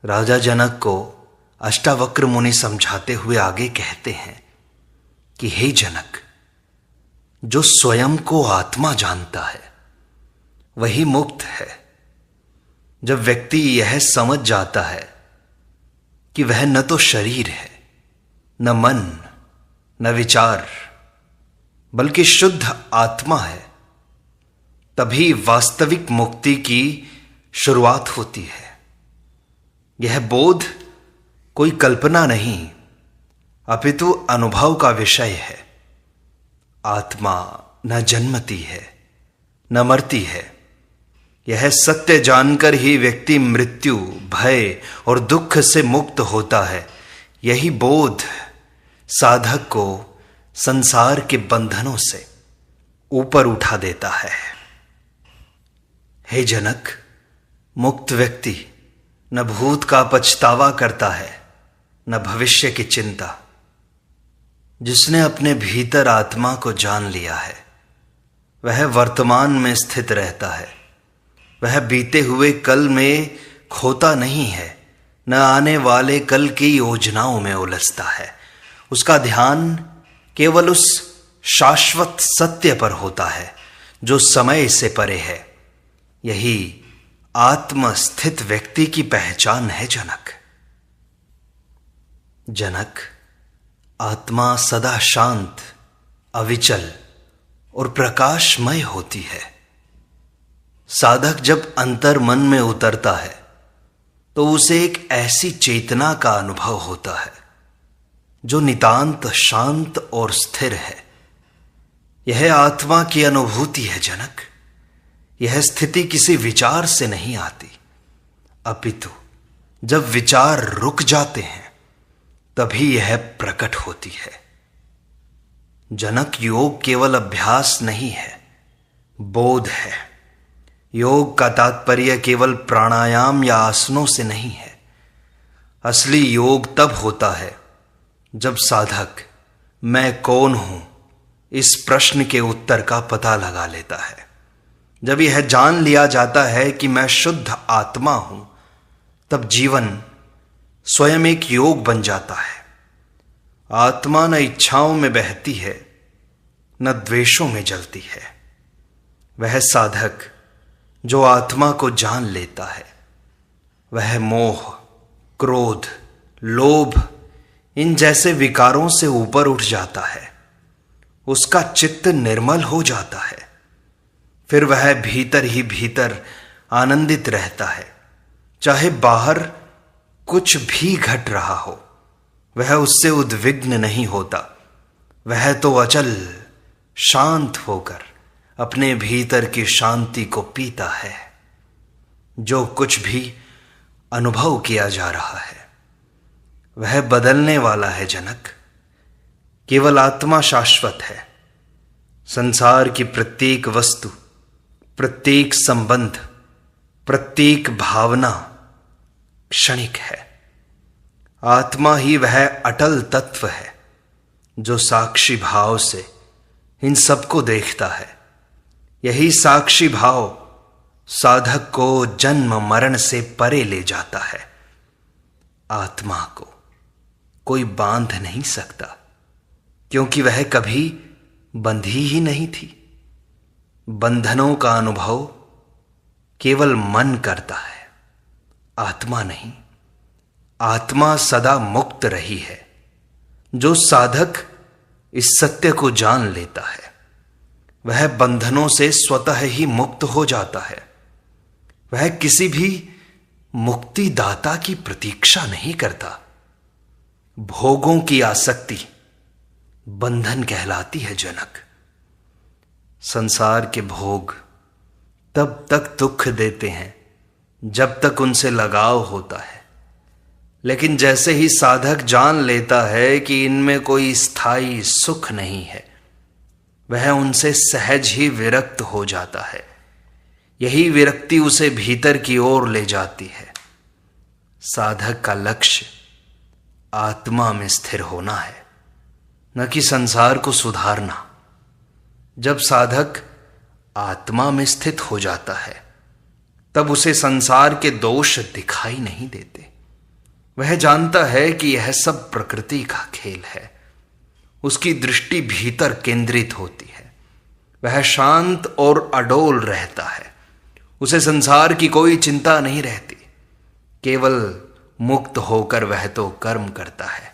राजा जनक को अष्टावक्र मुनि समझाते हुए आगे कहते हैं कि हे जनक, जो स्वयं को आत्मा जानता है वही मुक्त है। जब व्यक्ति यह समझ जाता है कि वह न तो शरीर है, न मन, न विचार, बल्कि शुद्ध आत्मा है, तभी वास्तविक मुक्ति की शुरुआत होती है। यह बोध कोई कल्पना नहीं, अपितु अनुभव का विषय है। आत्मा न जन्मती है न मरती है। यह सत्य जानकर ही व्यक्ति मृत्यु, भय और दुख से मुक्त होता है। यही बोध साधक को संसार के बंधनों से ऊपर उठा देता है। हे जनक, मुक्त व्यक्ति न भूत का पछतावा करता है न भविष्य की चिंता। जिसने अपने भीतर आत्मा को जान लिया है वह वर्तमान में स्थित रहता है। वह बीते हुए कल में खोता नहीं है, न आने वाले कल की योजनाओं में उलझता है। उसका ध्यान केवल उस शाश्वत सत्य पर होता है जो समय से परे है। यही आत्मस्थित व्यक्ति की पहचान है जनक। जनक, आत्मा सदा शांत, अविचल और प्रकाशमय होती है। साधक जब अंतर मन में उतरता है तो उसे एक ऐसी चेतना का अनुभव होता है जो नितांत शांत और स्थिर है। यह आत्मा की अनुभूति है जनक। यह स्थिति किसी विचार से नहीं आती, अपितु जब विचार रुक जाते हैं तभी यह प्रकट होती है। जनक, योग केवल अभ्यास नहीं है, बोध है। योग का तात्पर्य केवल प्राणायाम या आसनों से नहीं है। असली योग तब होता है जब साधक मैं कौन हूं इस प्रश्न के उत्तर का पता लगा लेता है। जब यह जान लिया जाता है कि मैं शुद्ध आत्मा हूं, तब जीवन स्वयं एक योग बन जाता है। आत्मा न इच्छाओं में बहती है न द्वेषों में जलती है। वह साधक जो आत्मा को जान लेता है वह मोह, क्रोध, लोभ इन जैसे विकारों से ऊपर उठ जाता है। उसका चित्त निर्मल हो जाता है। फिर वह भीतर ही भीतर आनंदित रहता है। चाहे बाहर कुछ भी घट रहा हो, वह उससे उद्विग्न नहीं होता। वह तो अचल शांत होकर अपने भीतर की शांति को पीता है। जो कुछ भी अनुभव किया जा रहा है वह बदलने वाला है जनक। केवल आत्मा शाश्वत है। संसार की प्रत्येक वस्तु, प्रत्येक संबंध, प्रत्येक भावना क्षणिक है। आत्मा ही वह अटल तत्व है जो साक्षी भाव से इन सबको देखता है। यही साक्षी भाव साधक को जन्म मरण से परे ले जाता है। आत्मा को कोई बांध नहीं सकता, क्योंकि वह कभी बंधी ही नहीं थी। बंधनों का अनुभव केवल मन करता है, आत्मा नहीं। आत्मा सदा मुक्त रही है। जो साधक इस सत्य को जान लेता है वह बंधनों से स्वतः ही मुक्त हो जाता है। वह किसी भी मुक्तिदाता की प्रतीक्षा नहीं करता। भोगों की आसक्ति बंधन कहलाती है जनक। संसार के भोग तब तक दुख देते हैं जब तक उनसे लगाव होता है, लेकिन जैसे ही साधक जान लेता है कि इनमें कोई स्थायी सुख नहीं है, वह उनसे सहज ही विरक्त हो जाता है। यही विरक्ति उसे भीतर की ओर ले जाती है। साधक का लक्ष्य आत्मा में स्थिर होना है, न कि संसार को सुधारना। जब साधक आत्मा में स्थित हो जाता है तब उसे संसार के दोष दिखाई नहीं देते। वह जानता है कि यह सब प्रकृति का खेल है। उसकी दृष्टि भीतर केंद्रित होती है। वह शांत और अडोल रहता है। उसे संसार की कोई चिंता नहीं रहती। केवल मुक्त होकर वह तो कर्म करता है,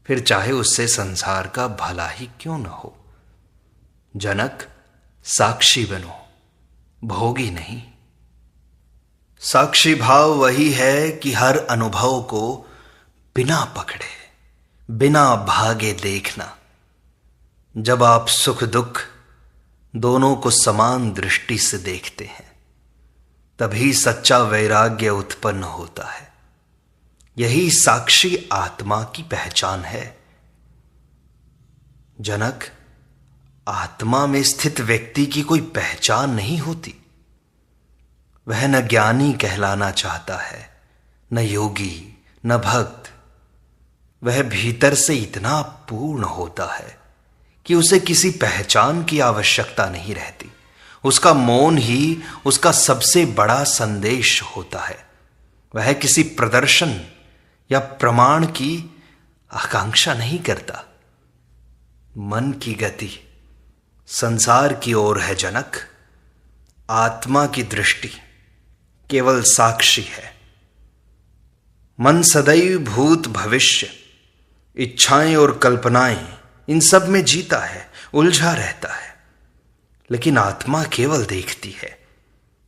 फिर चाहे उससे संसार का भला ही क्यों न हो। जनक, साक्षी बनो, भोगी नहीं। साक्षी भाव वही है कि हर अनुभव को बिना पकड़े, बिना भागे देखना। जब आप सुख दुख दोनों को समान दृष्टि से देखते हैं, तभी सच्चा वैराग्य उत्पन्न होता है। यही साक्षी आत्मा की पहचान है। जनक, आत्मा में स्थित व्यक्ति की कोई पहचान नहीं होती। वह न ज्ञानी कहलाना चाहता है, न योगी, न भक्त। वह भीतर से इतना पूर्ण होता है कि उसे किसी पहचान की आवश्यकता नहीं रहती। उसका मौन ही उसका सबसे बड़ा संदेश होता है। वह किसी प्रदर्शन या प्रमाण की आकांक्षा नहीं करता। मन की गति संसार की ओर है जनक। आत्मा की दृष्टि केवल साक्षी है। मन सदैव भूत भविष्य, इच्छाएं और कल्पनाएं, इन सब में जीता है, उलझा रहता है। लेकिन आत्मा केवल देखती है,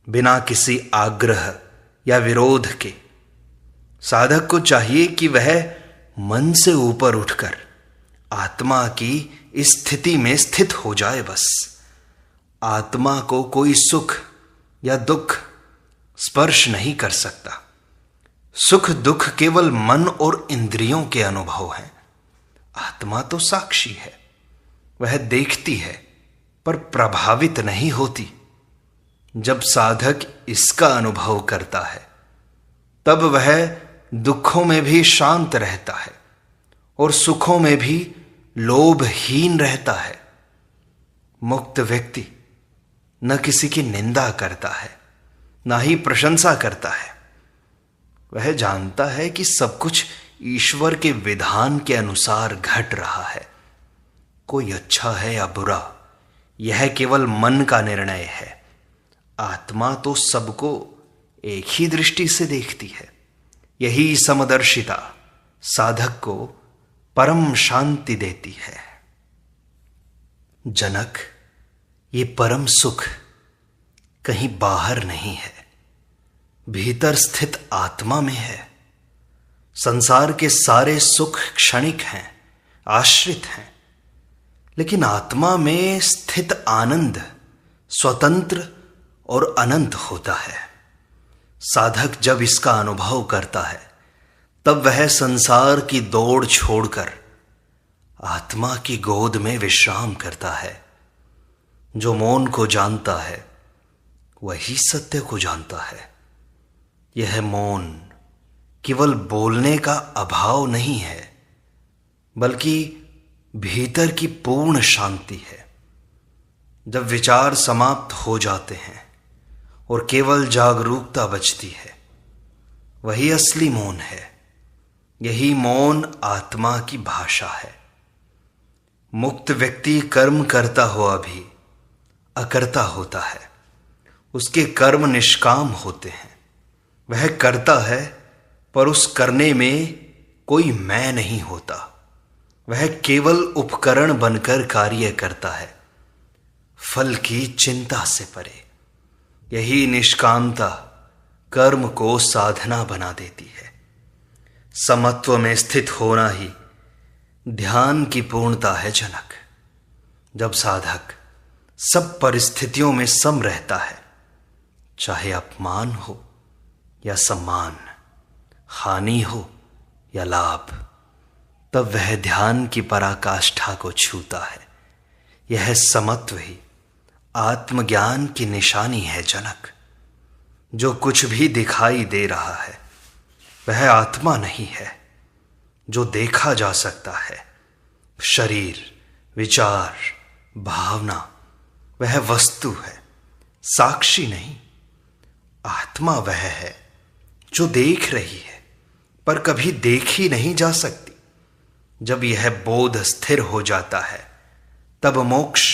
बिना किसी आग्रह या विरोध के। साधक को चाहिए कि वह मन से ऊपर उठकर आत्मा की इस स्थिति में स्थित हो जाए। बस आत्मा को कोई सुख या दुख स्पर्श नहीं कर सकता। सुख दुख केवल मन और इंद्रियों के अनुभव हैं। आत्मा तो साक्षी है। वह देखती है पर प्रभावित नहीं होती। जब साधक इसका अनुभव करता है, तब वह दुखों में भी शांत रहता है और सुखों में भी लोभहीन रहता है। मुक्त व्यक्ति न किसी की निंदा करता है, ना ही प्रशंसा करता है। वह जानता है कि सब कुछ ईश्वर के विधान के अनुसार घट रहा है। कोई अच्छा है या बुरा, यह केवल मन का निर्णय है। आत्मा तो सबको एक ही दृष्टि से देखती है। यही समदर्शिता साधक को परम शांति देती है। जनक, ये परम सुख कहीं बाहर नहीं है, भीतर स्थित आत्मा में है। संसार के सारे सुख क्षणिक हैं, आश्रित हैं, लेकिन आत्मा में स्थित आनंद स्वतंत्र और अनंत होता है। साधक जब इसका अनुभव करता है, तब वह संसार की दौड़ छोड़कर आत्मा की गोद में विश्राम करता है। जो मौन को जानता है, वही सत्य को जानता है। यह मौन केवल बोलने का अभाव नहीं है, बल्कि भीतर की पूर्ण शांति है। जब विचार समाप्त हो जाते हैं और केवल जागरूकता बचती है, वही असली मौन है। यही मौन आत्मा की भाषा है। मुक्त व्यक्ति कर्म करता हुआ भी अकर्ता होता है। उसके कर्म निष्काम होते हैं। वह करता है, पर उस करने में कोई मैं नहीं होता। वह केवल उपकरण बनकर कार्य करता है, फल की चिंता से परे। यही निष्कामता कर्म को साधना बना देती है। समत्व में स्थित होना ही ध्यान की पूर्णता है जनक। जब साधक सब परिस्थितियों में सम रहता है, चाहे अपमान हो या सम्मान, हानि हो या लाभ, तब वह ध्यान की पराकाष्ठा को छूता है। यह समत्व ही आत्मज्ञान की निशानी है जनक। जो कुछ भी दिखाई दे रहा है, वह आत्मा नहीं है। जो देखा जा सकता है, शरीर, विचार, भावना, वह वस्तु है, साक्षी नहीं। आत्मा वह है जो देख रही है, पर कभी देखी नहीं जा सकती। जब यह बोध स्थिर हो जाता है तब मोक्ष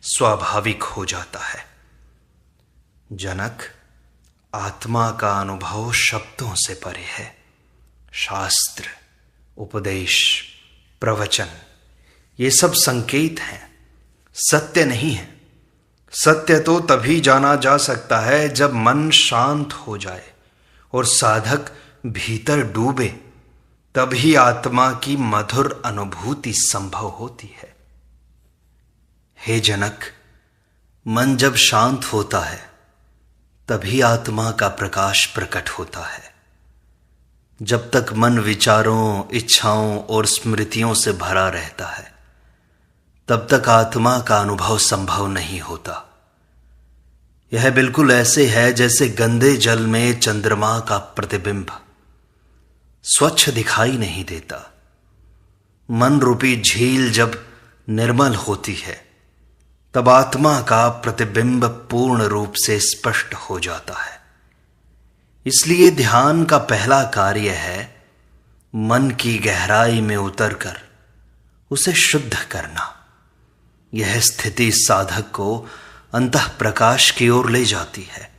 स्वाभाविक हो जाता है। जनक, आत्मा का अनुभव शब्दों से परे है। शास्त्र, उपदेश, प्रवचन ये सब संकेत हैं, सत्य नहीं है। सत्य तो तभी जाना जा सकता है जब मन शांत हो जाए और साधक भीतर डूबे, तभी आत्मा की मधुर अनुभूति संभव होती है। हे जनक, मन जब शांत होता है तभी आत्मा का प्रकाश प्रकट होता है। जब तक मन विचारों, इच्छाओं और स्मृतियों से भरा रहता है तब तक आत्मा का अनुभव संभव नहीं होता। यह बिल्कुल ऐसे है जैसे गंदे जल में चंद्रमा का प्रतिबिंब स्वच्छ दिखाई नहीं देता। मन रूपी झील जब निर्मल होती है तब आत्मा का प्रतिबिंब पूर्ण रूप से स्पष्ट हो जाता है। इसलिए ध्यान का पहला कार्य है मन की गहराई में उतरकर उसे शुद्ध करना। यह स्थिति साधक को अंतः प्रकाश की ओर ले जाती है।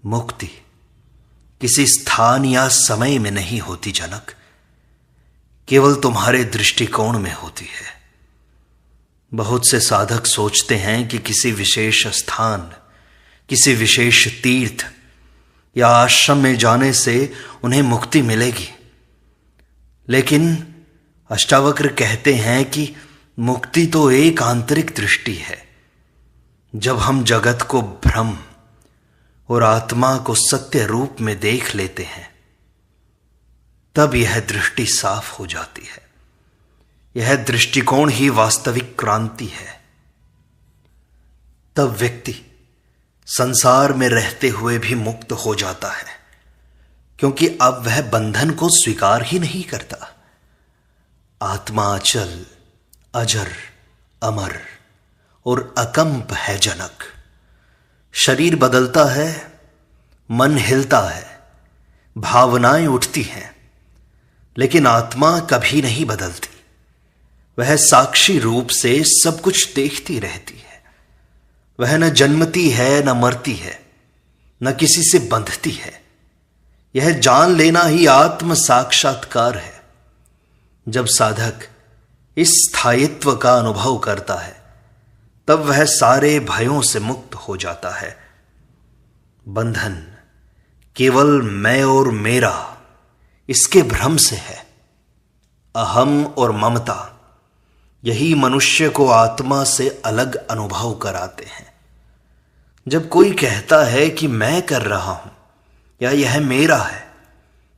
मुक्ति किसी स्थान या समय में नहीं होती जनक, केवल तुम्हारे दृष्टिकोण में होती है। बहुत से साधक सोचते हैं कि किसी विशेष स्थान, किसी विशेष तीर्थ या आश्रम में जाने से उन्हें मुक्ति मिलेगी। लेकिन अष्टावक्र कहते हैं कि मुक्ति तो एक आंतरिक दृष्टि है। जब हम जगत को भ्रम और आत्मा को सत्य रूप में देख लेते हैं तब यह दृष्टि साफ हो जाती है। यह दृष्टिकोण ही वास्तविक क्रांति है। तब व्यक्ति संसार में रहते हुए भी मुक्त हो जाता है, क्योंकि अब वह बंधन को स्वीकार ही नहीं करता। आत्मा अचल, अजर, अमर और अकंप है जनक। शरीर बदलता है, मन हिलता है, भावनाएं उठती हैं, लेकिन आत्मा कभी नहीं बदलती। वह साक्षी रूप से सब कुछ देखती रहती है। वह न जन्मती है, न मरती है, न किसी से बंधती है। यह जान लेना ही आत्म साक्षात्कार है। जब साधक इस स्थायित्व का अनुभव करता है तब वह सारे भयों से मुक्त हो जाता है। बंधन केवल मैं और मेरा, इसके भ्रम से है। अहम और ममता यही मनुष्य को आत्मा से अलग अनुभव कराते हैं। जब कोई कहता है कि मैं कर रहा हूं या यह मेरा है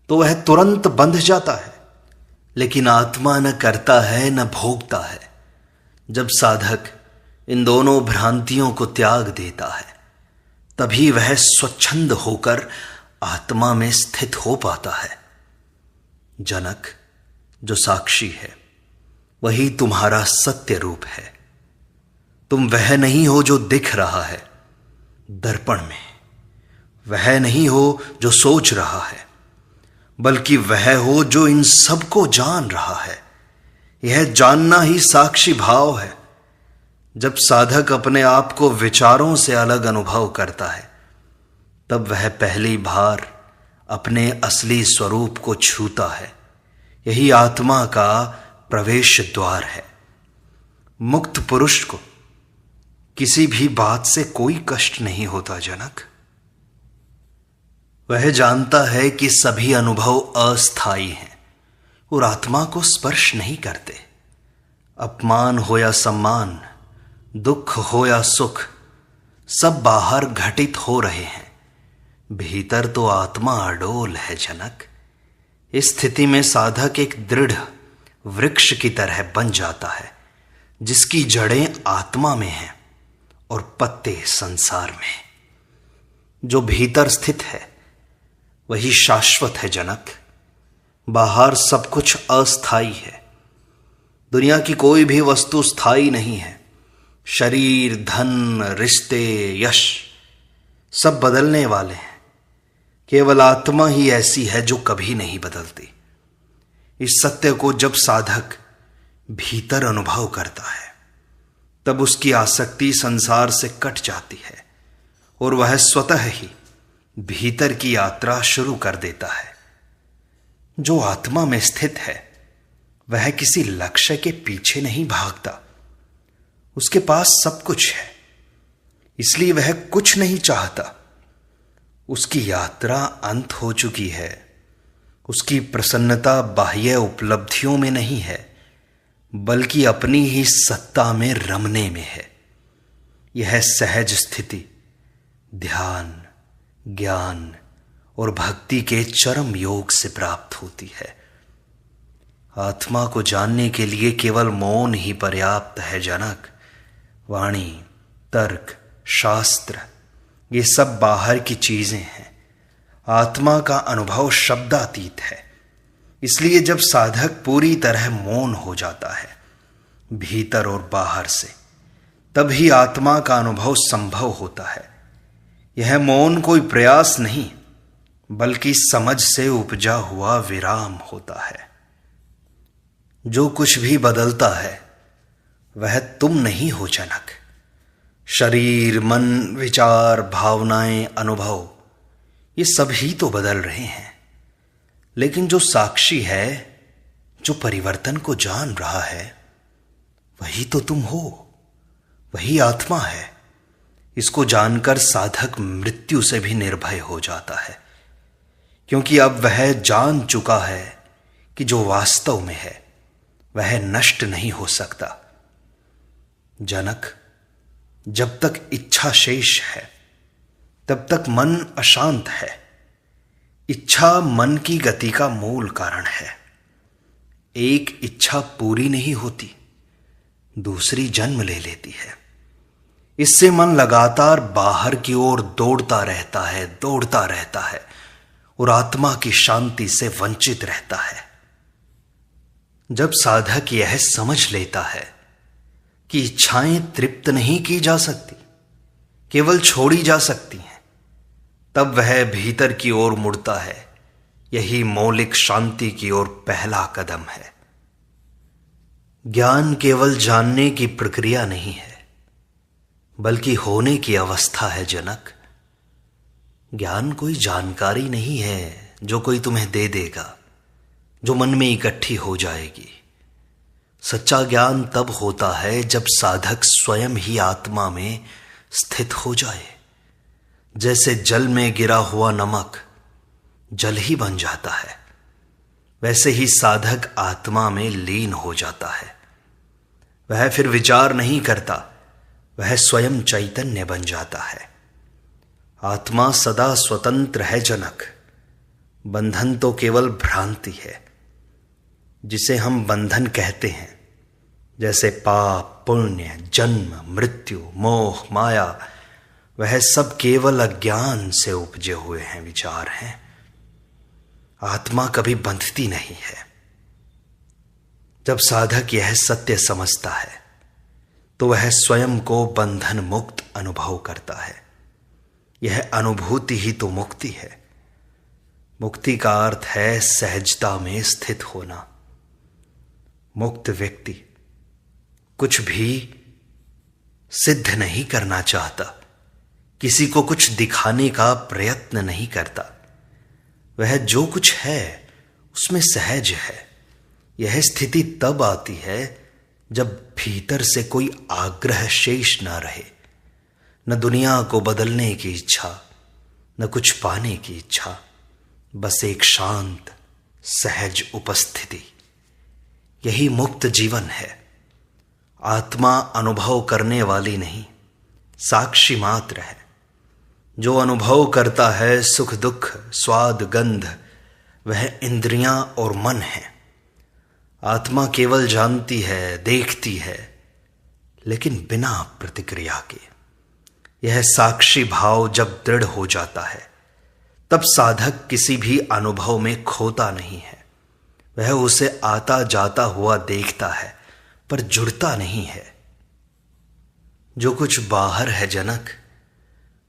तो वह तुरंत बंध जाता है, लेकिन आत्मा न करता है न भोगता है। जब साधक इन दोनों भ्रांतियों को त्याग देता है तभी वह स्वच्छंद होकर आत्मा में स्थित हो पाता है। जनक, जो साक्षी है वही तुम्हारा सत्य रूप है। तुम वह नहीं हो जो दिख रहा है दर्पण में, वह नहीं हो जो सोच रहा है, बल्कि वह हो जो इन सबको जान रहा है। यह जानना ही साक्षी भाव है। जब साधक अपने आप को विचारों से अलग अनुभव करता है तब वह पहली बार अपने असली स्वरूप को छूता है। यही आत्मा का प्रवेश द्वार है। मुक्त पुरुष को किसी भी बात से कोई कष्ट नहीं होता जनक। वह जानता है कि सभी अनुभव अस्थायी हैं और आत्मा को स्पर्श नहीं करते। अपमान हो या सम्मान, दुख हो या सुख, सब बाहर घटित हो रहे हैं, भीतर तो आत्मा अडोल है जनक। इस स्थिति में साधक एक दृढ़ वृक्ष की तरह बन जाता है जिसकी जड़ें आत्मा में हैं और पत्ते संसार में। जो भीतर स्थित है वही शाश्वत है जनक। बाहर सब कुछ अस्थाई है। दुनिया की कोई भी वस्तु स्थायी नहीं है। शरीर, धन, रिश्ते, यश सब बदलने वाले हैं। केवल आत्मा ही ऐसी है जो कभी नहीं बदलती। इस सत्य को जब साधक भीतर अनुभव करता है तब उसकी आसक्ति संसार से कट जाती है और वह स्वतः ही भीतर की यात्रा शुरू कर देता है। जो आत्मा में स्थित है वह किसी लक्ष्य के पीछे नहीं भागता। उसके पास सब कुछ है, इसलिए वह कुछ नहीं चाहता। उसकी यात्रा अंत हो चुकी है। उसकी प्रसन्नता बाह्य उपलब्धियों में नहीं है, बल्कि अपनी ही सत्ता में रमने में है। यह सहज स्थिति ध्यान, ज्ञान और भक्ति के चरम योग से प्राप्त होती है। आत्मा को जानने के लिए केवल मौन ही पर्याप्त है जनक। वाणी, तर्क, शास्त्र ये सब बाहर की चीजें हैं। आत्मा का अनुभव शब्दातीत है। इसलिए जब साधक पूरी तरह मौन हो जाता है भीतर और बाहर से, तभी आत्मा का अनुभव संभव होता है। यह मौन कोई प्रयास नहीं, बल्कि समझ से उपजा हुआ विराम होता है। जो कुछ भी बदलता है वह तुम नहीं हो जनक। शरीर, मन, विचार, भावनाएं, अनुभव ये सभी तो बदल रहे हैं, लेकिन जो साक्षी है, जो परिवर्तन को जान रहा है, वही तो तुम हो, वही आत्मा है। इसको जानकर साधक मृत्यु से भी निर्भय हो जाता है, क्योंकि अब वह जान चुका है कि जो वास्तव में है वह नष्ट नहीं हो सकता। जनक, जब तक इच्छा शेष है तब तक मन अशांत है। इच्छा मन की गति का मूल कारण है। एक इच्छा पूरी नहीं होती, दूसरी जन्म ले लेती है। इससे मन लगातार बाहर की ओर दौड़ता रहता है और आत्मा की शांति से वंचित रहता है। जब साधक यह समझ लेता है कि इच्छाएं तृप्त नहीं की जा सकती, केवल छोड़ी जा सकती हैं, तब वह भीतर की ओर मुड़ता है। यही मौलिक शांति की ओर पहला कदम है। ज्ञान केवल जानने की प्रक्रिया नहीं है, बल्कि होने की अवस्था है जनक। ज्ञान कोई जानकारी नहीं है जो कोई तुम्हें दे देगा, जो मन में इकट्ठी हो जाएगी। सच्चा ज्ञान तब होता है जब साधक स्वयं ही आत्मा में स्थित हो जाए। जैसे जल में गिरा हुआ नमक जल ही बन जाता है, वैसे ही साधक आत्मा में लीन हो जाता है। वह फिर विचार नहीं करता, वह स्वयं चैतन्य बन जाता है। आत्मा सदा स्वतंत्र है जनक। बंधन तो केवल भ्रांति है, जिसे हम बंधन कहते हैं। जैसे पाप, पुण्य, जन्म, मृत्यु, मोह, माया, वह सब केवल अज्ञान से उपजे हुए हैं विचार हैं। आत्मा कभी बंधती नहीं है। जब साधक यह सत्य समझता है तो वह स्वयं को बंधन मुक्त अनुभव करता है। यह अनुभूति ही तो मुक्ति है। मुक्ति का अर्थ है सहजता में स्थित होना। मुक्त व्यक्ति कुछ भी सिद्ध नहीं करना चाहता, किसी को कुछ दिखाने का प्रयत्न नहीं करता। वह जो कुछ है उसमें सहज है। यह स्थिति तब आती है जब भीतर से कोई आग्रह शेष न रहे, न दुनिया को बदलने की इच्छा, न कुछ पाने की इच्छा, बस एक शांत सहज उपस्थिति। यही मुक्त जीवन है। आत्मा अनुभव करने वाली नहीं, साक्षी मात्र है। जो अनुभव करता है सुख दुख, स्वाद गंध, वह इंद्रियां और मन है। आत्मा केवल जानती है, देखती है, लेकिन बिना प्रतिक्रिया के। यह साक्षी भाव जब दृढ़ हो जाता है तब साधक किसी भी अनुभव में खोता नहीं है। वह उसे आता जाता हुआ देखता है, पर जुड़ता नहीं है। जो कुछ बाहर है जनक,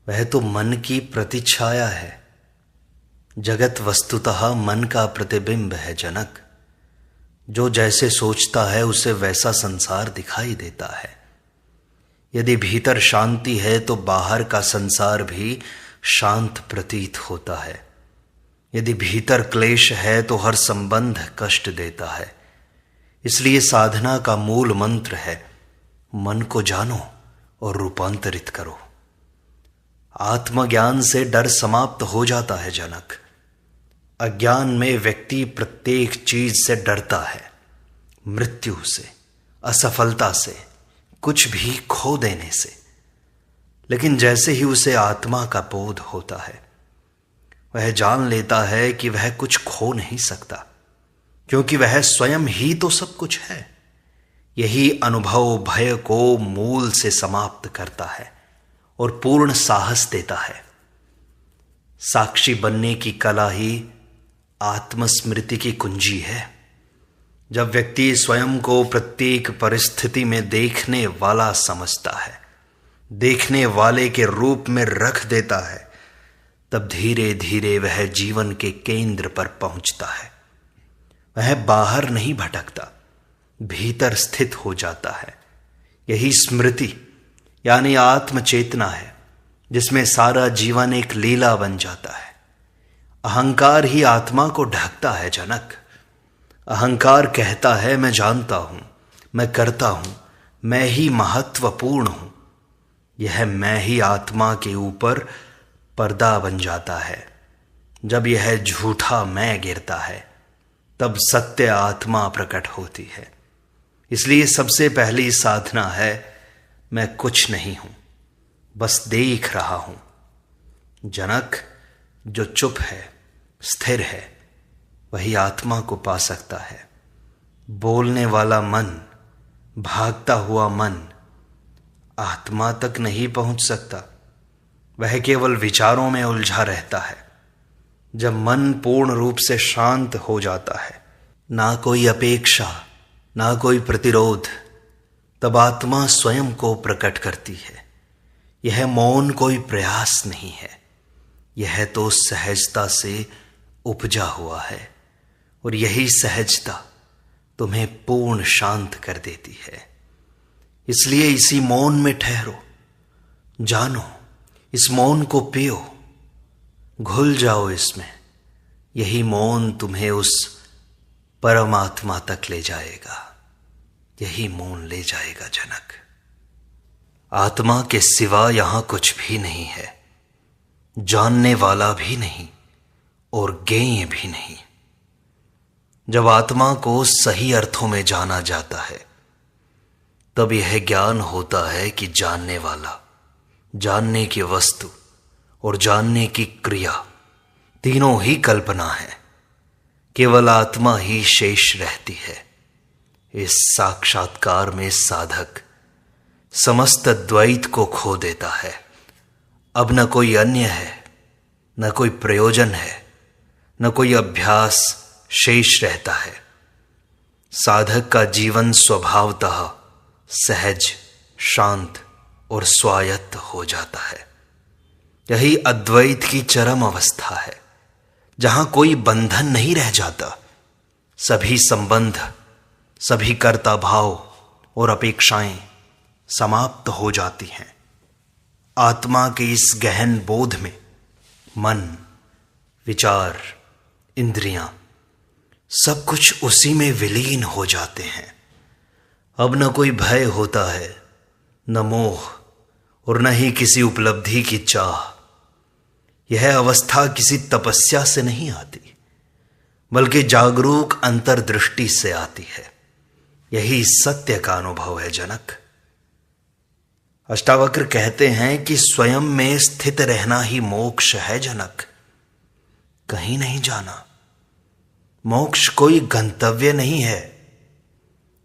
वह तो मन की प्रतिछाया है। जगत वस्तुतः मन का प्रतिबिंब है जनक। जो जैसे सोचता है उसे वैसा संसार दिखाई देता है। यदि भीतर शांति है तो बाहर का संसार भी शांत प्रतीत होता है। यदि भीतर क्लेश है तो हर संबंध कष्ट देता है। इसलिए साधना का मूल मंत्र है, मन को जानो और रूपांतरित करो। आत्मज्ञान से डर समाप्त हो जाता है जनक। अज्ञान में व्यक्ति प्रत्येक चीज से डरता है, मृत्यु से, असफलता से, कुछ भी खो देने से। लेकिन जैसे ही उसे आत्मा का बोध होता है, वह जान लेता है कि वह कुछ खो नहीं सकता, क्योंकि वह स्वयं ही तो सब कुछ है। यही अनुभव भय को मूल से समाप्त करता है और पूर्ण साहस देता है। साक्षी बनने की कला ही आत्मस्मृति की कुंजी है। जब व्यक्ति स्वयं को प्रत्येक परिस्थिति में देखने वाला समझता है, देखने वाले के रूप में रख देता है, तब धीरे धीरे वह जीवन के केंद्र पर पहुंचता है। वह बाहर नहीं भटकता, भीतर स्थित हो जाता है। यही स्मृति यानी आत्मचेतना है, जिसमें सारा जीवन एक लीला बन जाता है। अहंकार ही आत्मा को ढकता है जनक। अहंकार कहता है मैं जानता हूं, मैं करता हूं, मैं ही महत्वपूर्ण हूं। यह मैं ही आत्मा के ऊपर पर्दा बन जाता है। जब यह झूठा मैं गिरता है, तब सत्य आत्मा प्रकट होती है। इसलिए सबसे पहली साधना है, मैं कुछ नहीं हूं, बस देख रहा हूं। जनक, जो चुप है, स्थिर है, वही आत्मा को पा सकता है। बोलने वाला मन, भागता हुआ मन आत्मा तक नहीं पहुंच सकता। वह केवल विचारों में उलझा रहता है। जब मन पूर्ण रूप से शांत हो जाता है, ना कोई अपेक्षा, ना कोई प्रतिरोध, तब आत्मा स्वयं को प्रकट करती है। यह मौन कोई प्रयास नहीं है, यह तो सहजता से उपजा हुआ है। और यही सहजता तुम्हें पूर्ण शांत कर देती है। इसलिए इसी मौन में ठहरो, जानो, इस मौन को पियो, घुल जाओ इसमें। यही मौन तुम्हें उस परमात्मा तक ले जाएगा। यही मौन ले जाएगा जनक। आत्मा के सिवा यहां कुछ भी नहीं है, जानने वाला भी नहीं और ज्ञेय भी नहीं। जब आत्मा को सही अर्थों में जाना जाता है, तब यह ज्ञान होता है कि जानने वाला, जानने की वस्तु और जानने की क्रिया तीनों ही कल्पना है। केवल आत्मा ही शेष रहती है। इस साक्षात्कार में साधक समस्त द्वैत को खो देता है। अब न कोई अन्य है, न कोई प्रयोजन है, न कोई अभ्यास शेष रहता है। साधक का जीवन स्वभावतः सहज, शांत और स्वायत्त हो जाता है। यही अद्वैत की चरम अवस्था है, जहां कोई बंधन नहीं रह जाता। सभी संबंध, सभी कर्ता भाव और अपेक्षाएं समाप्त हो जाती हैं। आत्मा के इस गहन बोध में मन, विचार, इंद्रियां सब कुछ उसी में विलीन हो जाते हैं। अब न कोई भय होता है, न मोह और न ही किसी उपलब्धि की चाह। यह अवस्था किसी तपस्या से नहीं आती, बल्कि जागरूक अंतर्दृष्टि से आती है। यही सत्य का अनुभव है जनक। अष्टावक्र कहते हैं कि स्वयं में स्थित रहना ही मोक्ष है जनक, कहीं नहीं जाना। मोक्ष कोई गंतव्य नहीं है,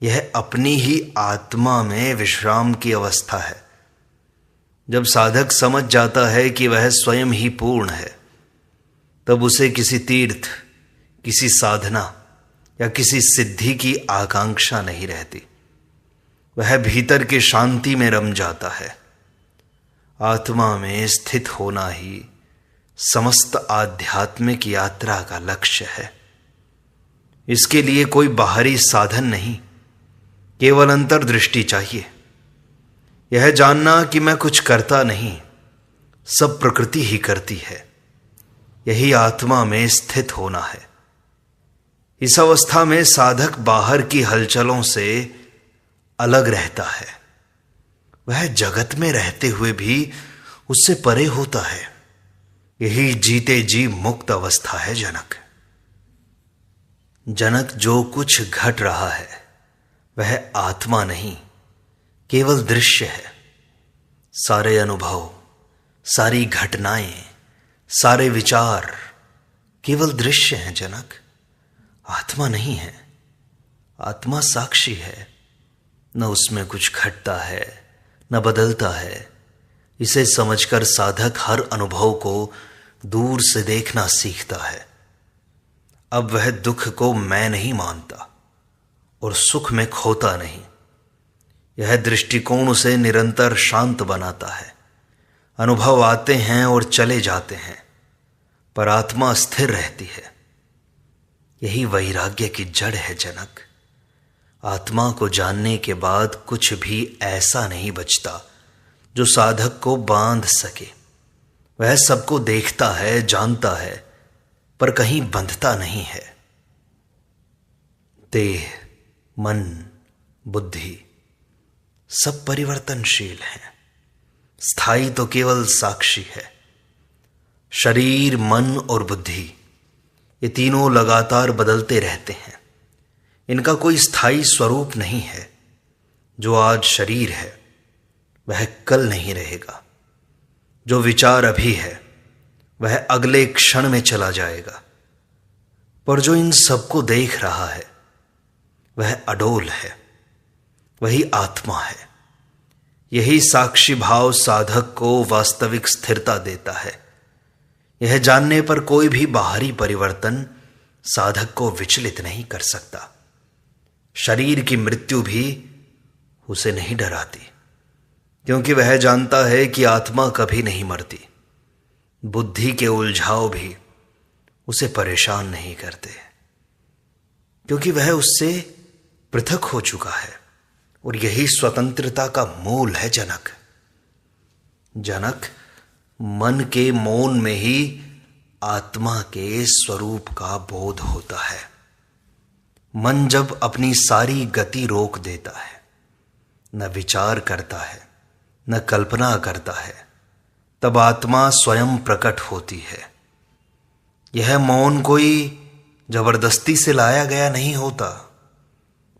यह अपनी ही आत्मा में विश्राम की अवस्था है। जब साधक समझ जाता है कि वह स्वयं ही पूर्ण है, तब उसे किसी तीर्थ, किसी साधना या किसी सिद्धि की आकांक्षा नहीं रहती। वह भीतर के शांति में रम जाता है। आत्मा में स्थित होना ही समस्त आध्यात्मिक यात्रा का लक्ष्य है। इसके लिए कोई बाहरी साधन नहीं, केवल अंतर्दृष्टि चाहिए। यह जानना कि मैं कुछ करता नहीं, सब प्रकृति ही करती है, यही आत्मा में स्थित होना है। इस अवस्था में साधक बाहर की हलचलों से अलग रहता है। वह जगत में रहते हुए भी उससे परे होता है। यही जीते जी मुक्त अवस्था है जनक। जनक, जो कुछ घट रहा है वह आत्मा नहीं, केवल दृश्य है। सारे अनुभव, सारी घटनाएं, सारे विचार केवल दृश्य हैं जनक, आत्मा नहीं है। आत्मा साक्षी है, न उसमें कुछ घटता है न बदलता है। इसे समझकर साधक हर अनुभव को दूर से देखना सीखता है। अब वह दुख को मैं नहीं मानता और सुख में खोता नहीं। यह दृष्टिकोण उसे निरंतर शांत बनाता है। अनुभव आते हैं और चले जाते हैं, पर आत्मा स्थिर रहती है। यही वैराग्य की जड़ है जनक। आत्मा को जानने के बाद कुछ भी ऐसा नहीं बचता जो साधक को बांध सके। वह सबको देखता है, जानता है, पर कहीं बंधता नहीं है। देह, मन, बुद्धि सब परिवर्तनशील हैं। स्थायी तो केवल साक्षी है। शरीर, मन और बुद्धि ये तीनों लगातार बदलते रहते हैं। इनका कोई स्थायी स्वरूप नहीं है। जो आज शरीर है वह कल नहीं रहेगा। जो विचार अभी है वह अगले क्षण में चला जाएगा। पर जो इन सबको देख रहा है वह अडोल है, वही आत्मा है। यही साक्षी भाव साधक को वास्तविक स्थिरता देता है। यह जानने पर कोई भी बाहरी परिवर्तन साधक को विचलित नहीं कर सकता। शरीर की मृत्यु भी उसे नहीं डराती, क्योंकि वह जानता है कि आत्मा कभी नहीं मरती। बुद्धि के उलझाव भी उसे परेशान नहीं करते, क्योंकि वह उससे पृथक हो चुका है। और यही स्वतंत्रता का मूल है जनक। जनक, मन के मौन में ही आत्मा के स्वरूप का बोध होता है। मन जब अपनी सारी गति रोक देता है, न विचार करता है न कल्पना करता है, तब आत्मा स्वयं प्रकट होती है। यह मौन कोई जबरदस्ती से लाया गया नहीं होता,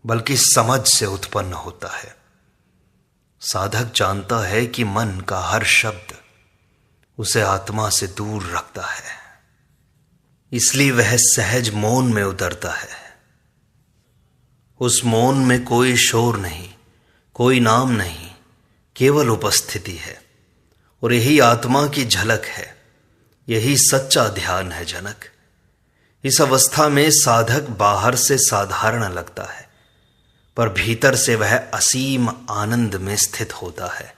बल्कि समझ से उत्पन्न होता है। साधक जानता है कि मन का हर शब्द उसे आत्मा से दूर रखता है, इसलिए वह सहज मौन में उतरता है। उस मौन में कोई शोर नहीं, कोई नाम नहीं, केवल उपस्थिति है। और यही आत्मा की झलक है, यही सच्चा ध्यान है जनक। इस अवस्था में साधक बाहर से साधारण लगता है, पर भीतर से वह असीम आनंद में स्थित होता है।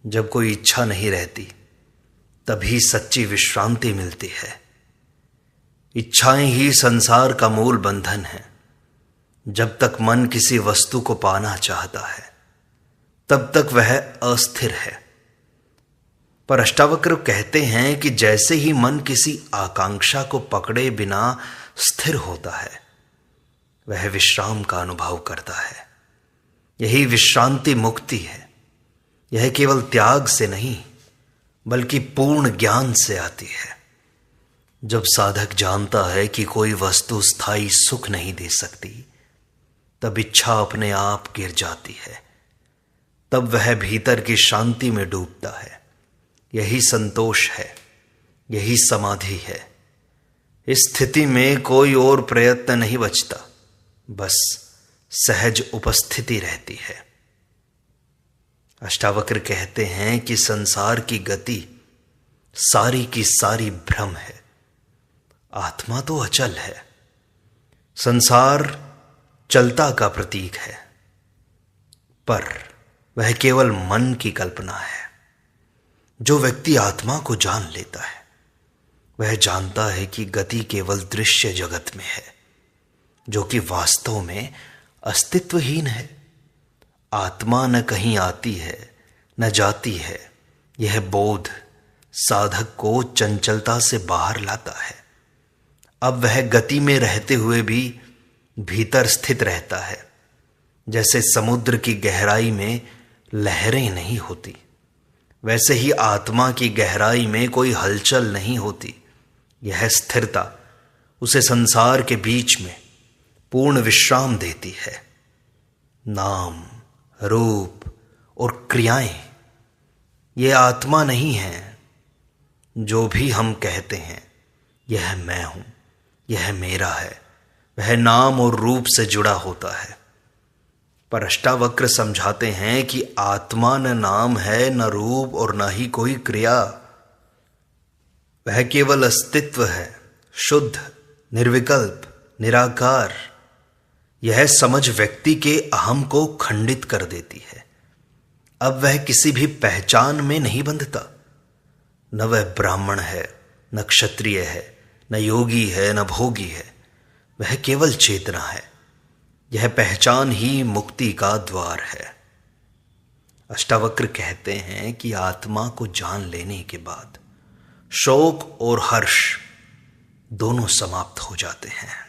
जब कोई इच्छा नहीं रहती तभी सच्ची विश्रांति मिलती है। इच्छाएं ही संसार का मूल बंधन है। जब तक मन किसी वस्तु को पाना चाहता है तब तक वह अस्थिर है। पर अष्टावक्र कहते हैं कि जैसे ही मन किसी आकांक्षा को पकड़े बिना स्थिर होता है, वह विश्राम का अनुभव करता है। यही विश्रांति मुक्ति है। यह केवल त्याग से नहीं, बल्कि पूर्ण ज्ञान से आती है। जब साधक जानता है कि कोई वस्तु स्थायी सुख नहीं दे सकती, तब इच्छा अपने आप गिर जाती है। तब वह भीतर की शांति में डूबता है। यही संतोष है, यही समाधि है। इस स्थिति में कोई और प्रयत्न नहीं बचता, बस सहज उपस्थिति रहती है। अष्टावक्र कहते हैं कि संसार की गति सारी की सारी भ्रम है, आत्मा तो अचल है। संसार चलता का प्रतीक है, पर वह केवल मन की कल्पना है। जो व्यक्ति आत्मा को जान लेता है वह जानता है कि गति केवल दृश्य जगत में है, जो कि वास्तव में अस्तित्वहीन है। आत्मा न कहीं आती है न जाती है। यह बोध साधक को चंचलता से बाहर लाता है। अब वह गति में रहते हुए भी भीतर स्थित रहता है। जैसे समुद्र की गहराई में लहरें नहीं होती, वैसे ही आत्मा की गहराई में कोई हलचल नहीं होती। यह स्थिरता उसे संसार के बीच में पूर्ण विश्राम देती है। नाम, रूप और क्रियाएं ये आत्मा नहीं है। जो भी हम कहते हैं यह मैं हूं, यह मेरा है, वह नाम और रूप से जुड़ा होता है। पर अष्टावक्र समझाते हैं कि आत्मा न नाम है, न रूप और न ही कोई क्रिया। वह केवल अस्तित्व है, शुद्ध, निर्विकल्प, निराकार। यह समझ व्यक्ति के अहम को खंडित कर देती है। अब वह किसी भी पहचान में नहीं बंधता। न वह ब्राह्मण है, न क्षत्रिय है, न योगी है, न भोगी है। वह केवल चेतना है। यह पहचान ही मुक्ति का द्वार है। अष्टावक्र कहते हैं कि आत्मा को जान लेने के बाद शोक और हर्ष दोनों समाप्त हो जाते हैं।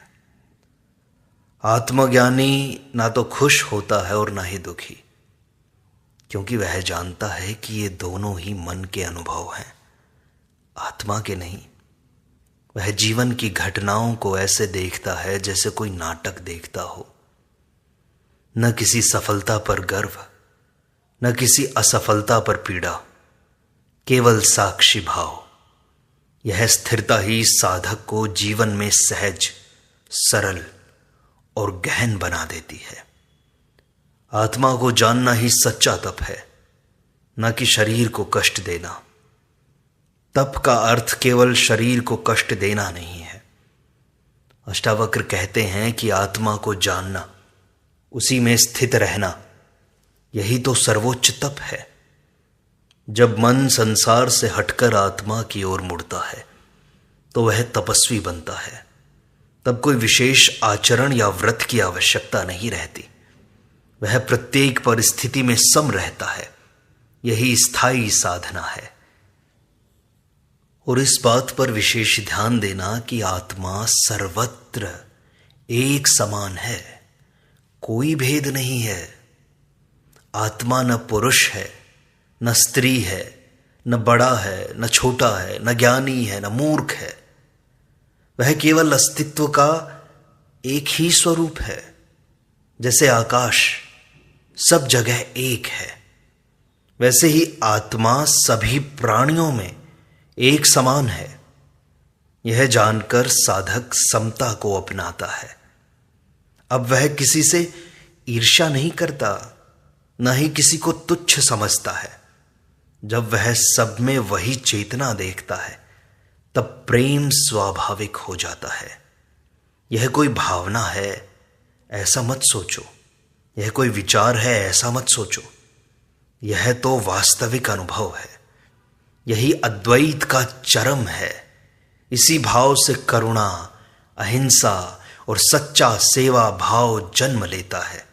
आत्मज्ञानी ना तो खुश होता है और ना ही दुखी, क्योंकि वह जानता है कि ये दोनों ही मन के अनुभव हैं, आत्मा के नहीं। वह जीवन की घटनाओं को ऐसे देखता है जैसे कोई नाटक देखता हो। न किसी सफलता पर गर्व, न किसी असफलता पर पीड़ा, केवल साक्षी भाव। यह स्थिरता ही साधक को जीवन में सहज, सरल और गहन बना देती है। आत्मा को जानना ही सच्चा तप है, न कि शरीर को कष्ट देना। तप का अर्थ केवल शरीर को कष्ट देना नहीं है। अष्टावक्र कहते हैं कि आत्मा को जानना, उसी में स्थित रहना, यही तो सर्वोच्च तप है। जब मन संसार से हटकर आत्मा की ओर मुड़ता है तो वह तपस्वी बनता है। तब कोई विशेष आचरण या व्रत की आवश्यकता नहीं रहती। वह प्रत्येक परिस्थिति में सम रहता है। यही स्थायी साधना है। और इस बात पर विशेष ध्यान देना कि आत्मा सर्वत्र एक समान है, कोई भेद नहीं है। आत्मा न पुरुष है, न स्त्री है, न बड़ा है, न छोटा है, न ज्ञानी है, न मूर्ख है। वह केवल अस्तित्व का एक ही स्वरूप है। जैसे आकाश सब जगह एक है, वैसे ही आत्मा सभी प्राणियों में एक समान है। यह जानकर साधक समता को अपनाता है। अब वह किसी से ईर्ष्या नहीं करता, न ही किसी को तुच्छ समझता है। जब वह सब में वही चेतना देखता है तब प्रेम स्वाभाविक हो जाता है। यह कोई भावना है ऐसा मत सोचो, यह कोई विचार है ऐसा मत सोचो। यह तो वास्तविक अनुभव है। यही अद्वैत का चरम है। इसी भाव से करुणा, अहिंसा और सच्चा सेवा भाव जन्म लेता है।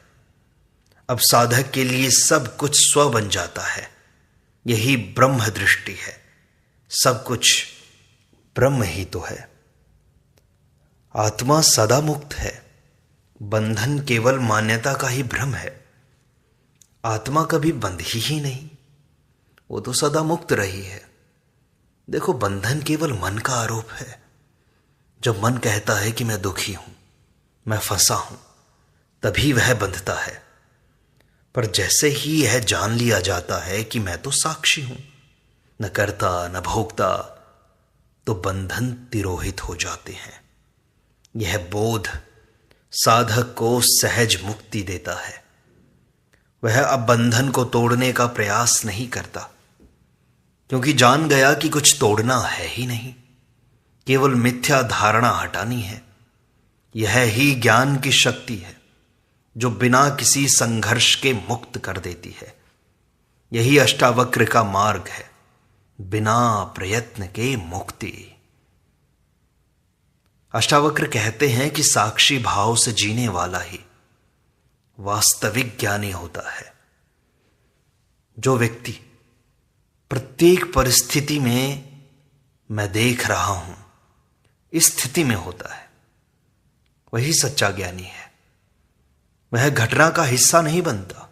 अब साधक के लिए सब कुछ स्व बन जाता है। यही ब्रह्म दृष्टि है। सब कुछ ब्रह्म ही तो है। आत्मा सदा मुक्त है। बंधन केवल मान्यता का ही भ्रम है। आत्मा कभी बंधी ही नहीं, वो तो सदा मुक्त रही है। देखो, बंधन केवल मन का आरोप है। जब मन कहता है कि मैं दुखी हूं, मैं फंसा हूं, तभी वह बंधता है। पर जैसे ही यह जान लिया जाता है कि मैं तो साक्षी हूं, न करता न भोगता, तो बंधन तिरोहित हो जाते हैं। यह बोध साधक को सहज मुक्ति देता है। वह अब बंधन को तोड़ने का प्रयास नहीं करता, क्योंकि जान गया कि कुछ तोड़ना है ही नहीं, केवल मिथ्या धारणा हटानी है। यह ही ज्ञान की शक्ति है जो बिना किसी संघर्ष के मुक्त कर देती है। यही अष्टावक्र का मार्ग है बिना प्रयत्न के मुक्ति। अष्टावक्र कहते हैं कि साक्षी भाव से जीने वाला ही वास्तविक ज्ञानी होता है। जो व्यक्ति प्रत्येक परिस्थिति में मैं देख रहा हूं इस स्थिति में होता है, वही सच्चा ज्ञानी है। वह घटना का हिस्सा नहीं बनता,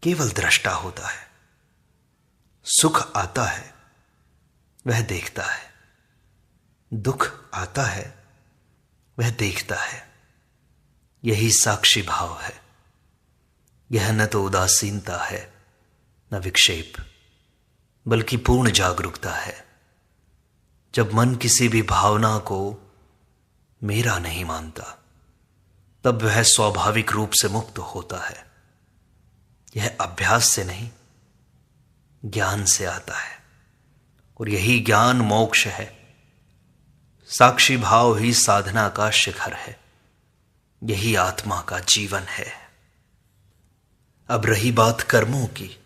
केवल दृष्टा होता है। सुख आता है वह देखता है, दुख आता है वह देखता है। यही साक्षी भाव है। यह न तो उदासीनता है न विक्षेप, बल्कि पूर्ण जागरूकता है। जब मन किसी भी भावना को मेरा नहीं मानता, तब वह स्वाभाविक रूप से मुक्त होता है। यह अभ्यास से नहीं, ज्ञान से आता है, और यही ज्ञान मोक्ष है। साक्षी भाव ही साधना का शिखर है। यही आत्मा का जीवन है। अब रही बात कर्मों की,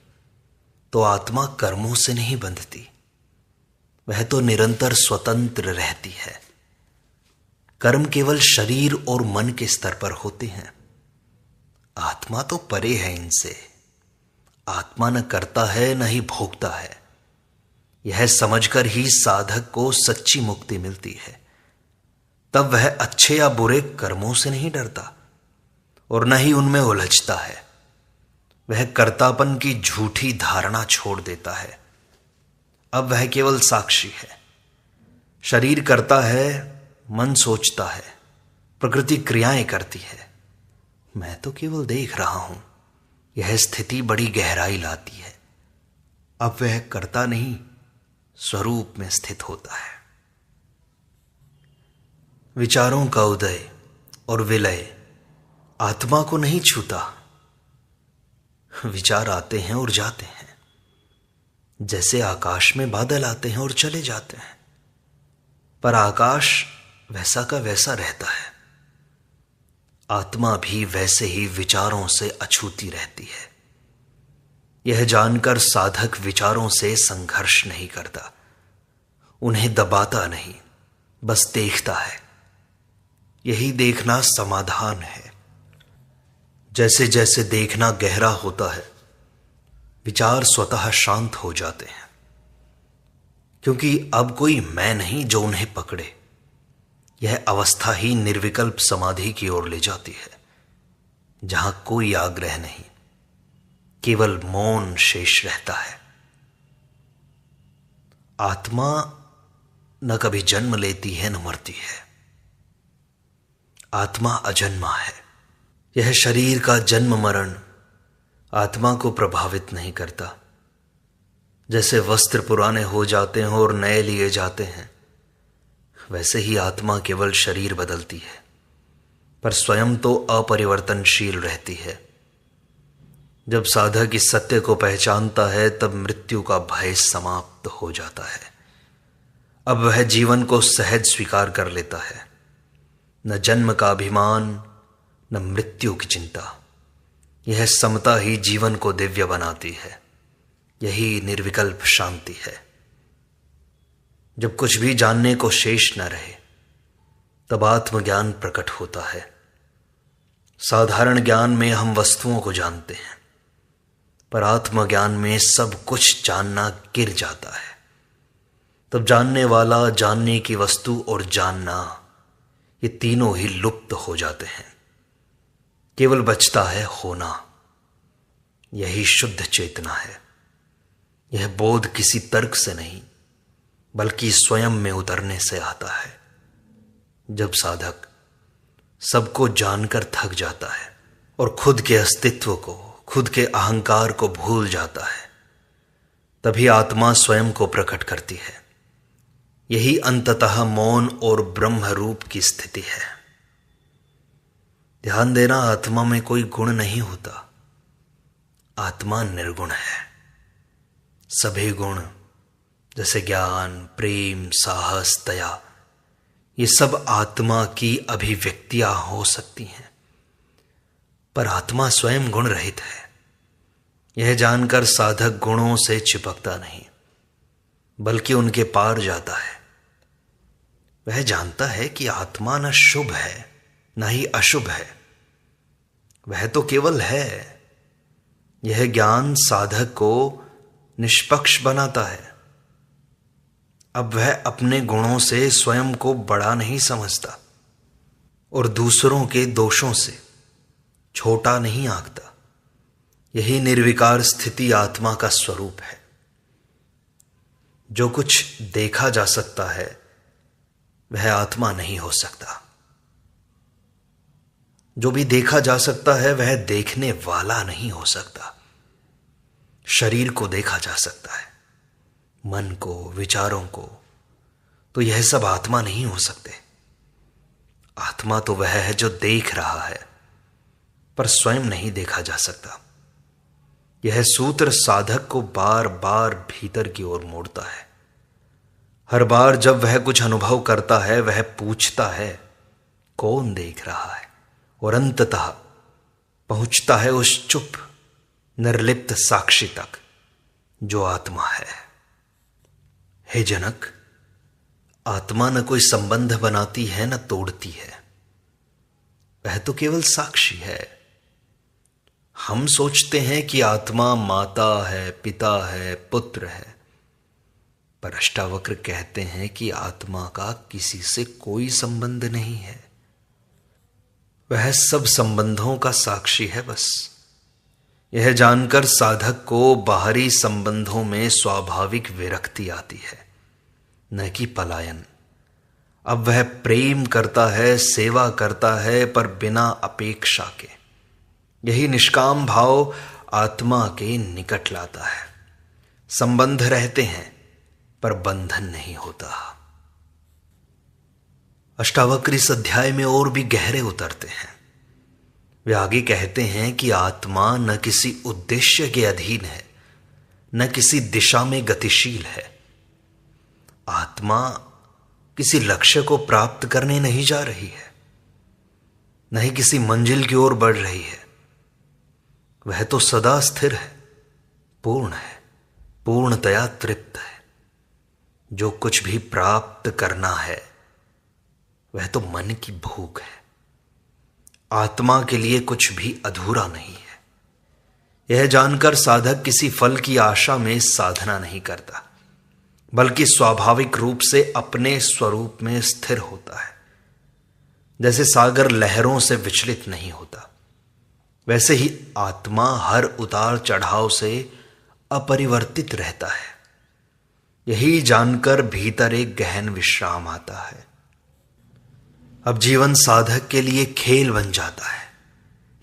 तो आत्मा कर्मों से नहीं बंधती, वह तो निरंतर स्वतंत्र रहती है। कर्म केवल शरीर और मन के स्तर पर होते हैं। आत्मा तो परे है इनसे। आत्मा न करता है न ही भोगता है। यह समझकर ही साधक को सच्ची मुक्ति मिलती है। तब वह अच्छे या बुरे कर्मों से नहीं डरता और न ही उनमें उलझता है। वह कर्तापन की झूठी धारणा छोड़ देता है। अब वह केवल साक्षी है। शरीर करता है, मन सोचता है, प्रकृति क्रियाएं करती है, मैं तो केवल देख रहा हूं। यह स्थिति बड़ी गहराई लाती है। अब वह करता नहीं, स्वरूप में स्थित होता है। विचारों का उदय और विलय आत्मा को नहीं छूता। विचार आते हैं और जाते हैं, जैसे आकाश में बादल आते हैं और चले जाते हैं, पर आकाश वैसा का वैसा रहता है। आत्मा भी वैसे ही विचारों से अछूती रहती है। यह जानकर साधक विचारों से संघर्ष नहीं करता, उन्हें दबाता नहीं, बस देखता है। यही देखना समाधान है। जैसे जैसे देखना गहरा होता है, विचार स्वतः शांत हो जाते हैं, क्योंकि अब कोई मैं नहीं जो उन्हें पकड़े। यह अवस्था ही निर्विकल्प समाधि की ओर ले जाती है, जहां कोई आग्रह नहीं, केवल मौन शेष रहता है। आत्मा न कभी जन्म लेती है न मरती है। आत्मा अजन्मा है। यह शरीर का जन्म मरण आत्मा को प्रभावित नहीं करता। जैसे वस्त्र पुराने हो जाते हैं और नए लिए जाते हैं, वैसे ही आत्मा केवल शरीर बदलती है, पर स्वयं तो अपरिवर्तनशील रहती है। जब साधक इस सत्य को पहचानता है, तब मृत्यु का भय समाप्त हो जाता है। अब वह जीवन को सहज स्वीकार कर लेता है। न जन्म का अभिमान, न मृत्यु की चिंता। यह समता ही जीवन को दिव्य बनाती है। यही निर्विकल्प शांति है। जब कुछ भी जानने को शेष न रहे, तब आत्मज्ञान प्रकट होता है। साधारण ज्ञान में हम वस्तुओं को जानते हैं, पर आत्मज्ञान में सब कुछ जानना गिर जाता है। तब जानने वाला, जानने की वस्तु और जानना, ये तीनों ही लुप्त हो जाते हैं। केवल बचता है होना। यही शुद्ध चेतना है। यह बोध किसी तर्क से नहीं, बल्कि स्वयं में उतरने से आता है। जब साधक सबको जानकर थक जाता है और खुद के अस्तित्व को, खुद के अहंकार को भूल जाता है, तभी आत्मा स्वयं को प्रकट करती है। यही अंततः मौन और ब्रह्म रूप की स्थिति है। ध्यान देना, आत्मा में कोई गुण नहीं होता। आत्मा निर्गुण है। सभी गुण जैसे ज्ञान, प्रेम, साहस, दया, ये सब आत्मा की अभिव्यक्तियां हो सकती हैं, पर आत्मा स्वयं गुण रहित है। यह जानकर साधक गुणों से चिपकता नहीं, बल्कि उनके पार जाता है। वह जानता है कि आत्मा न शुभ है न ही अशुभ है, वह तो केवल है। यह ज्ञान साधक को निष्पक्ष बनाता है। अब वह अपने गुणों से स्वयं को बड़ा नहीं समझता और दूसरों के दोषों से छोटा नहीं आंकता। यही निर्विकार स्थिति आत्मा का स्वरूप है। जो कुछ देखा जा सकता है वह आत्मा नहीं हो सकता। जो भी देखा जा सकता है वह देखने वाला नहीं हो सकता। शरीर को देखा जा सकता है, मन को, विचारों को, तो यह सब आत्मा नहीं हो सकते। आत्मा तो वह है जो देख रहा है पर स्वयं नहीं देखा जा सकता। यह सूत्र साधक को बार बार भीतर की ओर मोड़ता है। हर बार जब वह कुछ अनुभव करता है वह पूछता है कौन देख रहा है, और अंततः पहुंचता है उस चुप निर्लिप्त साक्षी तक जो आत्मा है। हे जनक, आत्मा न कोई संबंध बनाती है न तोड़ती है, वह तो केवल साक्षी है। हम सोचते हैं कि आत्मा माता है, पिता है, पुत्र है, पर अष्टावक्र कहते हैं कि आत्मा का किसी से कोई संबंध नहीं है। वह सब संबंधों का साक्षी है बस। यह जानकर साधक को बाहरी संबंधों में स्वाभाविक विरक्ति आती है, न कि पलायन। अब वह प्रेम करता है, सेवा करता है, पर बिना अपेक्षा के। यही निष्काम भाव आत्मा के निकट लाता है। संबंध रहते हैं पर बंधन नहीं होता। अष्टावक्र इस अध्याय में और भी गहरे उतरते हैं। वे आगे कहते हैं कि आत्मा न किसी उद्देश्य के अधीन है, न किसी दिशा में गतिशील है। आत्मा किसी लक्ष्य को प्राप्त करने नहीं जा रही है, न ही किसी मंजिल की ओर बढ़ रही है। वह तो सदा स्थिर है, पूर्ण है, पूर्णतया तृप्त है। जो कुछ भी प्राप्त करना है वह तो मन की भूख है। आत्मा के लिए कुछ भी अधूरा नहीं है। यह जानकर साधक किसी फल की आशा में साधना नहीं करता, बल्कि स्वाभाविक रूप से अपने स्वरूप में स्थिर होता है। जैसे सागर लहरों से विचलित नहीं होता, वैसे ही आत्मा हर उतार चढ़ाव से अपरिवर्तित रहता है। यही जानकर भीतर एक गहन विश्राम आता है। अब जीवन साधक के लिए खेल बन जाता है,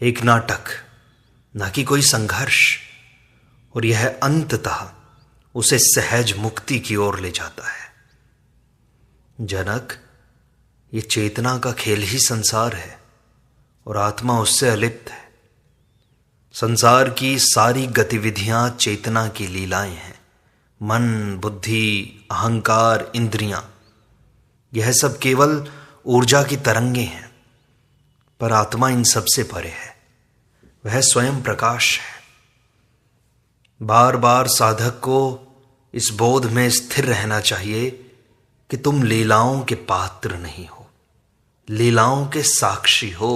एक नाटक, न कि कोई संघर्ष, और यह अंततः उसे सहज मुक्ति की ओर ले जाता है। जनक, ये चेतना का खेल ही संसार है और आत्मा उससे अलिप्त है। संसार की सारी गतिविधियां चेतना की लीलाएं हैं। मन, बुद्धि, अहंकार, इंद्रियां, यह सब केवल ऊर्जा की तरंगे हैं, पर आत्मा इन सब से परे है। वह स्वयं प्रकाश है। बार बार साधक को इस बोध में स्थिर रहना चाहिए कि तुम लीलाओं के पात्र नहीं हो, लीलाओं के साक्षी हो।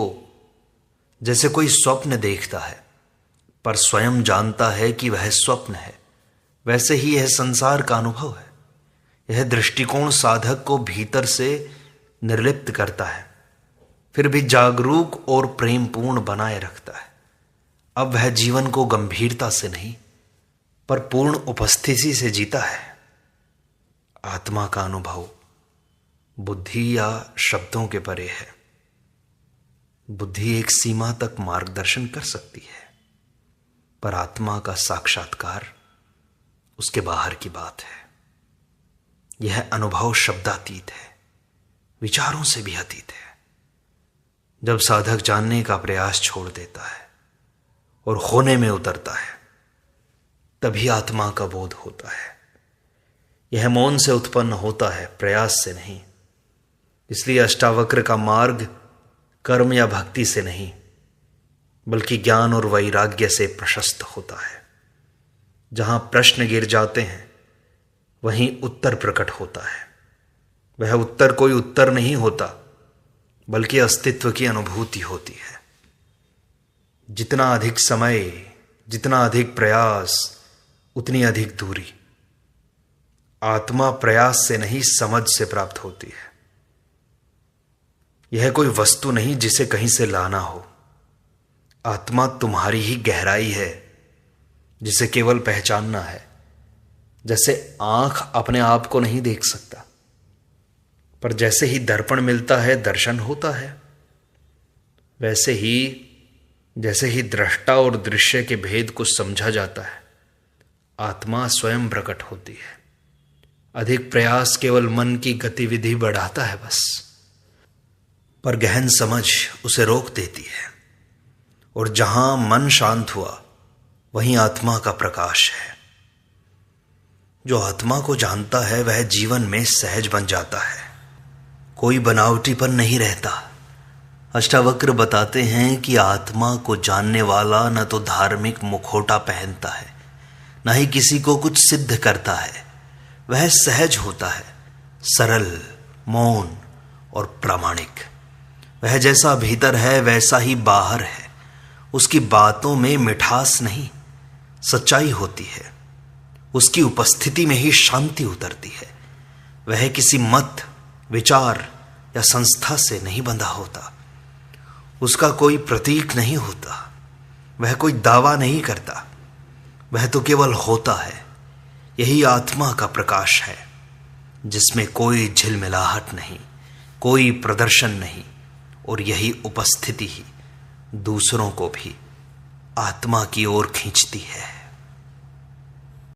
जैसे कोई स्वप्न देखता है पर स्वयं जानता है कि वह स्वप्न है, वैसे ही यह संसार का अनुभव है। यह दृष्टिकोण साधक को भीतर से निर्लिप्त करता है, फिर भी जागरूक और प्रेमपूर्ण बनाए रखता है। अब वह जीवन को गंभीरता से नहीं पर पूर्ण उपस्थिति से जीता है। आत्मा का अनुभव बुद्धि या शब्दों के परे है। बुद्धि एक सीमा तक मार्गदर्शन कर सकती है, पर आत्मा का साक्षात्कार उसके बाहर की बात है। यह अनुभव शब्दातीत है, विचारों से भी अतीत है। जब साधक जानने का प्रयास छोड़ देता है और होने में उतरता है, तभी आत्मा का बोध होता है। यह मौन से उत्पन्न होता है, प्रयास से नहीं। इसलिए अष्टावक्र का मार्ग कर्म या भक्ति से नहीं, बल्कि ज्ञान और वैराग्य से प्रशस्त होता है। जहां प्रश्न गिर जाते हैं वहीं उत्तर प्रकट होता है। वह उत्तर कोई उत्तर नहीं होता, बल्कि अस्तित्व की अनुभूति होती है। जितना अधिक समय, जितना अधिक प्रयास, उतनी अधिक दूरी। आत्मा प्रयास से नहीं, समझ से प्राप्त होती है। यह कोई वस्तु नहीं जिसे कहीं से लाना हो। आत्मा तुम्हारी ही गहराई है, जिसे केवल पहचानना है। जैसे आंख अपने आप को नहीं देख सकता, पर जैसे ही दर्पण मिलता है दर्शन होता है। वैसे ही जैसे ही दृष्टा और दृश्य के भेद को समझा जाता है, आत्मा स्वयं प्रकट होती है। अधिक प्रयास केवल मन की गतिविधि बढ़ाता है बस, पर गहन समझ उसे रोक देती है। और जहां मन शांत हुआ, वहीं आत्मा का प्रकाश है। जो आत्मा को जानता है वह जीवन में सहज बन जाता है। कोई बनावटीपन नहीं रहता। अष्टावक्र बताते हैं कि आत्मा को जानने वाला न तो धार्मिक मुखौटा पहनता है, न ही किसी को कुछ सिद्ध करता है। वह सहज होता है, सरल, मौन और प्रामाणिक। वह जैसा भीतर है वैसा ही बाहर है। उसकी बातों में मिठास नहीं, सच्चाई होती है। उसकी उपस्थिति में ही शांति उतरती है। वह किसी मत, विचार या संस्था से नहीं बंधा होता। उसका कोई प्रतीक नहीं होता। वह कोई दावा नहीं करता। वह तो केवल होता है। यही आत्मा का प्रकाश है, जिसमें कोई झिलमिलाहट नहीं, कोई प्रदर्शन नहीं, और यही उपस्थिति ही दूसरों को भी आत्मा की ओर खींचती है।